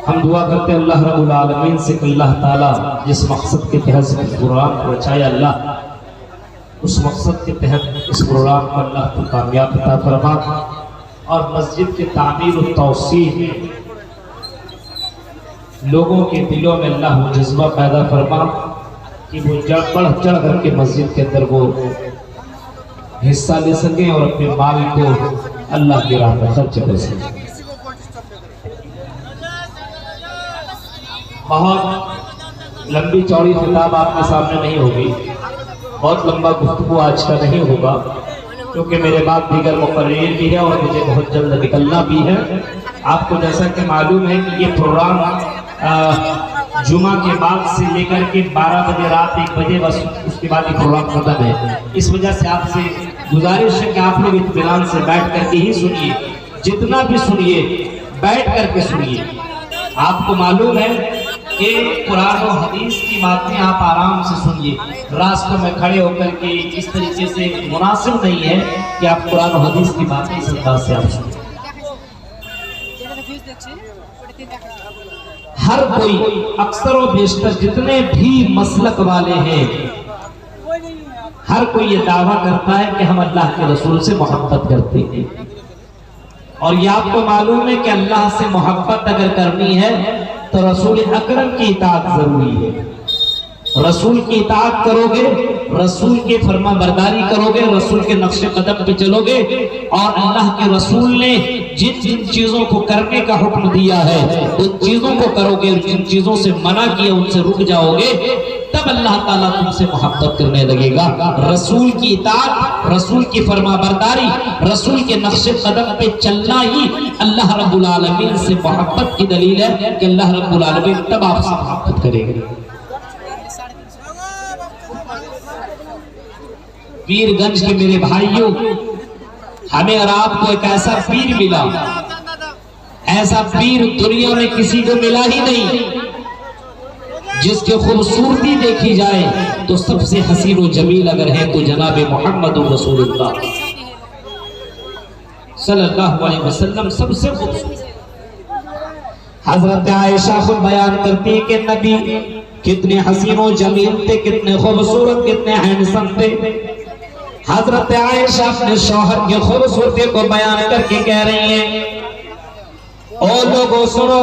हम दुआ करते हैं अल्लाह रब्बुल आलमीन से कि अल्लाह ताला जिस मकसद के तहत इस प्रोग्राम को रचाया, अल्लाह उस मकसद के तहत इस प्रोग्राम को अल्लाह को कामयाब अता फरमा और मस्जिद के तामीर और तौसीह में लोगों के दिलों में अल्लाह वो जज्बा पैदा फरमा कि वो बढ़ चढ़ करके मस्जिद के अंदर वो हिस्सा ले सकें और अपने माल को अल्लाह की राह में खर्च कर सकें। बहुत लंबी चौड़ी खिताब आपके सामने नहीं होगी, बहुत लंबा गुफ्तगू आज का नहीं होगा, क्योंकि मेरे बाद दीगर मुकर्रिर भी है और मुझे बहुत जल्द निकलना भी है। आपको जैसा कि मालूम है कि ये प्रोग्राम जुमा के बाद से लेकर के 12 बजे रात 1 बजे बस उसके बाद ये प्रोग्राम खत्म है। इस वजह से आपसे गुजारिश है कि आप लोग इत्मीनान से बैठ करके ही सुनिए, जितना भी सुनिए बैठ करके सुनिए। आपको मालूम है कि कुरान और हदीस की बातें आप आराम से सुनिए, रास्तों में खड़े होकर के इस तरीके से मुनासिब नहीं है कि आप कुरान और हदीस की बातें इस अंदाज से आप सुनिए। हर कोई अक्सर और बेशतर जितने भी मसलक वाले हैं, हर कोई ये दावा करता है कि हम अल्लाह के रसूल से मोहब्बत करते हैं। और ये आपको मालूम है कि अल्लाह से मोहब्बत अगर करनी है तो रसूल अकरम की इताअत जरूरी है। रसूल की इताअत करोगे, रसूल के फरमा बरदारी करोगे, रसूल के नक्शे कदम पे चलोगे और अल्लाह के रसूल ने जिन जिन चीजों को करने का हुक्म दिया है उन चीजों को करोगे, जिन चीजों से मना किया उनसे रुक जाओगे, तब अल्लाह ताला तुमसे मोहब्बत करने लगेगा। रसूल की इताअत, रसूल की फरमाबरदारी, रसूल के नक्शे कदम पे चलना ही अल्लाह रब्बुल आलमीन से मोहब्बत की दलील है कि अल्लाह रब्बुल आलमीन तब आपसे मोहब्बत करेगा। पीरगंज के मेरे भाइयों, हमें और आपको एक ऐसा पीर मिला, ऐसा पीर दुनिया में किसी को मिला ही नहीं, जिसकी खूबसूरती देखी जाए तो सबसे हसीन और जमील अगर है तो जनाब मोहम्मद रसूलुल्लाह सल्लल्लाहु अलैहि वसल्लम सबसे खूबसूरत। हजरत आयशा खुद बयान करती है कि नबी कितने हसीन और जमील थे, कितने खूबसूरत, कितने हैंडसम थे। हजरत आयशा अपने शौहर की खूबसूरती को बयान करके कह रही हैं, ओ लोगों सुनो,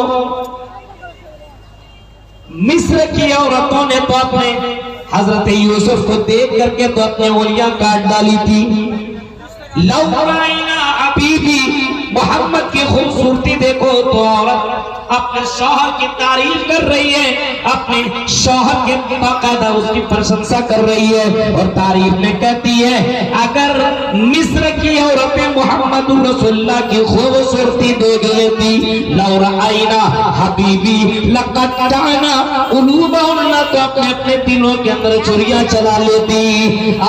मिस्र की औरतों ने तो अपने हजरत यूसुफ को देख करके तो अपनी उंगलियां काट डाली थी। लौराइना अभी भी मोहम्मद की खूबसूरती देखो तो औरत अपने शौहर की तारीफ कर रही है, अपने शौहर के बाकायदा उसकी प्रशंसा कर रही है और तारीफ में कहती है, अगर मिस्र की औरतें मोहम्मद रसूलुल्लाह की खूबसूरती देख लेती, लौराइना हबीबी लक़द काना उलूबुन्ना, तो अपने अपने दिलों के अंदर छुरियां चला लेती,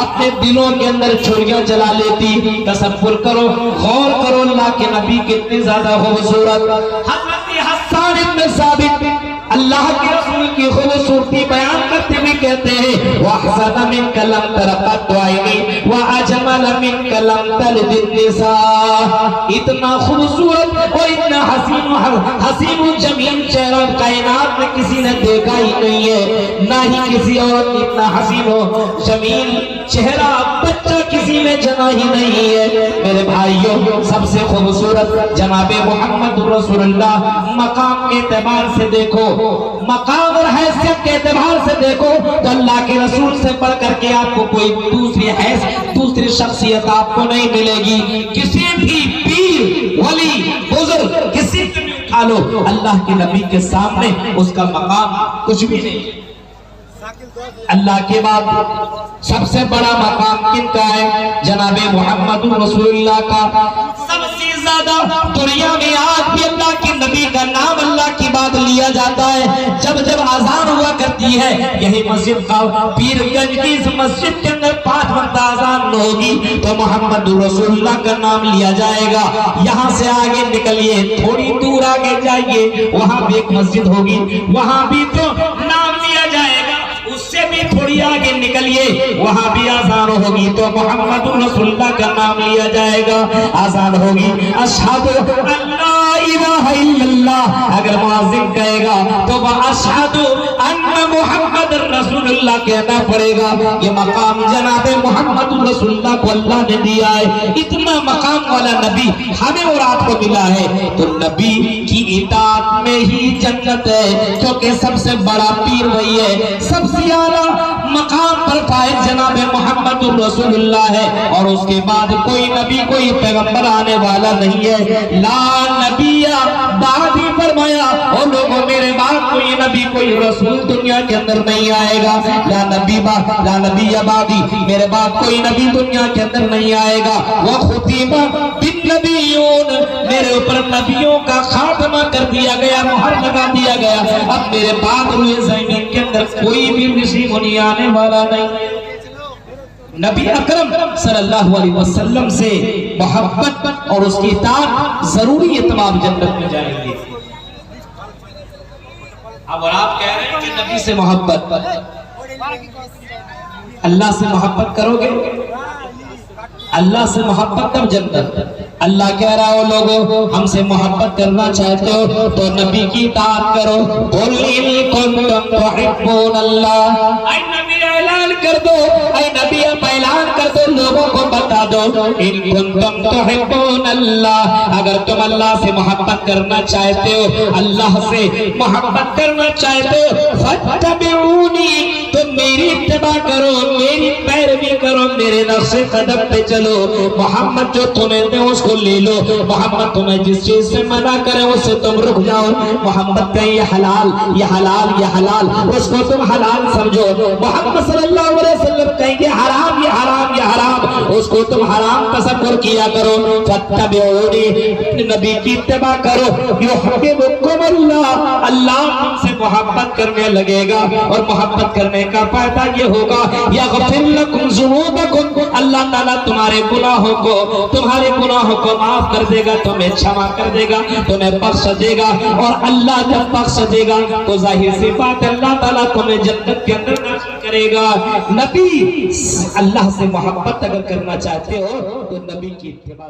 अपने दिलों के अंदर छुरियां चला लेती। तसव्वुर करो, गौर करो, अल्लाह के नबी कितने ज्यादा खूबसूरत। हस्सान इब्न साबित अल्लाह के रसूल की खूबसूरती बयान करते हुए कहते हैं, वहसन मिन कलम तरक़त आइनी व अजमल मिन कलम तलदिन निसा, इतना खूबसूरत और इतना हसीन जमील चेहरा कायनात में किसी ने देखा ही नहीं है, ना ही किसी और ने इतना हसीन जमील चेहरा बच्चा किसी में जना ही नहीं है। मेरे भाइयों, सबसे खूबसूरत जनाबे मोहम्मद रसूलुल्लाह, मकाम के एतबार से देखो, मकाम और हैसियत के एतबार से देखो तो अल्लाह के रसूल से बढ़ करके आपको कोई दूसरी शख्सियत आपको नहीं मिलेगी। किसी भी पीर वली बुजुर्ग किसी को भी उठा लो, अल्लाह के नबी के सामने उसका मकाम कुछ भी नहीं। अल्लाह के बाद सबसे बड़ा मकाम किनका है? जनाबे मोहम्मद रसूलुल्लाह का। सबसे ज्यादा दुनिया में आज भी अल्लाह के नबी का नाम, अल्लाह की बात लिया जाता है। जब जब आजान हुआ करती है, यही मस्जिद का पीरगंज की इस मस्जिद के अंदर 5 वक्त आजान होगी तो मोहम्मद रसूलुल्लाह का नाम लिया जाएगा। यहाँ से आगे निकलिए, थोड़ी दूर आगे जाइए, वहाँ भी एक मस्जिद होगी, वहाँ भी तो नाम लिया जाएगा। उससे भी थोड़ी आगे निकलिए, वहां भी आजान होगी तो मोहम्मद रसूलुल्लाह का नाम लिया जाएगा। आजान होगी, अशहदु अल्ला इलाहा इल्लल्लाह, अगर मुआज़िन कहेगा तो वह अशहदु अन्ना मुहम्मद रसूलुल्लाह कहना पड़ेगा। ये मकाम जनाब मोहम्मद रसूलुल्लाह को अल्लाह ने दिया है। इतना मकाम वाला नबी हमें और आपको मिला है, तो नबी की इताअत में ही जन्नत है, क्योंकि सबसे बड़ा पीर वही है, सबसे आला मकाम पर फाइज जनाब मोहम्मद रसूलुल्लाह है। और उसके बाद कोई नबी कोई पैगंबर आने वाला नहीं है। ला नबिया बादी फरमाया, और लोगों मेरे बाद कोई नबी कोई रसूल दुनिया के अंदर नहीं आएगा। ला नबी बादी, मेरे बाद कोई नबी दुनिया के अंदर नहीं आएगा। वह खुतीमा बिन नबियों, मेरे ऊपर नबियों का खात्मा कर दिया गया, मुहर लगा दिया गया। अब मेरे बाद हुए ज़मीन के अंदर कोई भी ऋषि मुनि आने वाला नहीं। नबी अकरम सल्लल्लाहु अलैहि वसल्लम से मोहब्बत और उसकी इताअत जरूरी है, तमाम जन्नत में जाएंगे। अब और आप कह रहे हैं कि नबी से मोहब्बत, अल्लाह से मोहब्बत करोगे, अल्लाह से मोहब्बत तब जन्नत। अल्लाह कह रहा हो लोगों हमसे मोहब्बत करना चाहते हो तो नबी की इताअत करो। कुल इन कुंतुम तुहिब्बून अल्लाह, ऐ नबी ऐलान कर दो, ऐ नबी आप ऐलान कर दो, लोगों को बता दो, इन कुंतुम तुहिब्बून अल्लाह, अगर तुम अल्लाह से मोहब्बत करना चाहते हो, अल्लाह से मोहब्बत करना चाहते हो, फत्तबिऊनी, तो मेरी इत्तिबा करो, मेरी पैरवी करो, मेरे नक्शे कदम पे चलो। मोहम्मद जो तुम्हें दे उसको ले लो, मोहम्मद तुम्हें जिस चीज से मना करे उससे तुम रुक जाओ। मोहम्मद कहे ये हलाल, ये हलाल, ये हलाल, उसको तुम हलाल समझो। मोहम्मद सल्लल्लाहु अलैहि वसल्लम कहेंगे हराम, ये हराम, ये हराम, उसको तुम हराम तसव्वुर किया करो। फत्तबिऊनी, नबी की इत्तिबा करो। युहिब्बुकुम अल्लाह, अल्लाह तुमसे मोहब्बत करने लगेगा, और मोहब्बत करने का फायदा ये होगा यग़फिर लकुम ज़ुनूबकुम, अल्लाह ताला तुम्हारे गुनाहों को माफ कर देगा, तुम्हें क्षमा कर देगा, तुम्हें बख्श देगा। और अल्लाह जब बख्श देगा तो जाहिर सी बात अल्लाह ताला तुम्हें जन्नत के अंदर दाखिल करेगा। नबी अल्लाह से मोहब्बत अगर करना चाहते हो तो नबी की इत्तिबा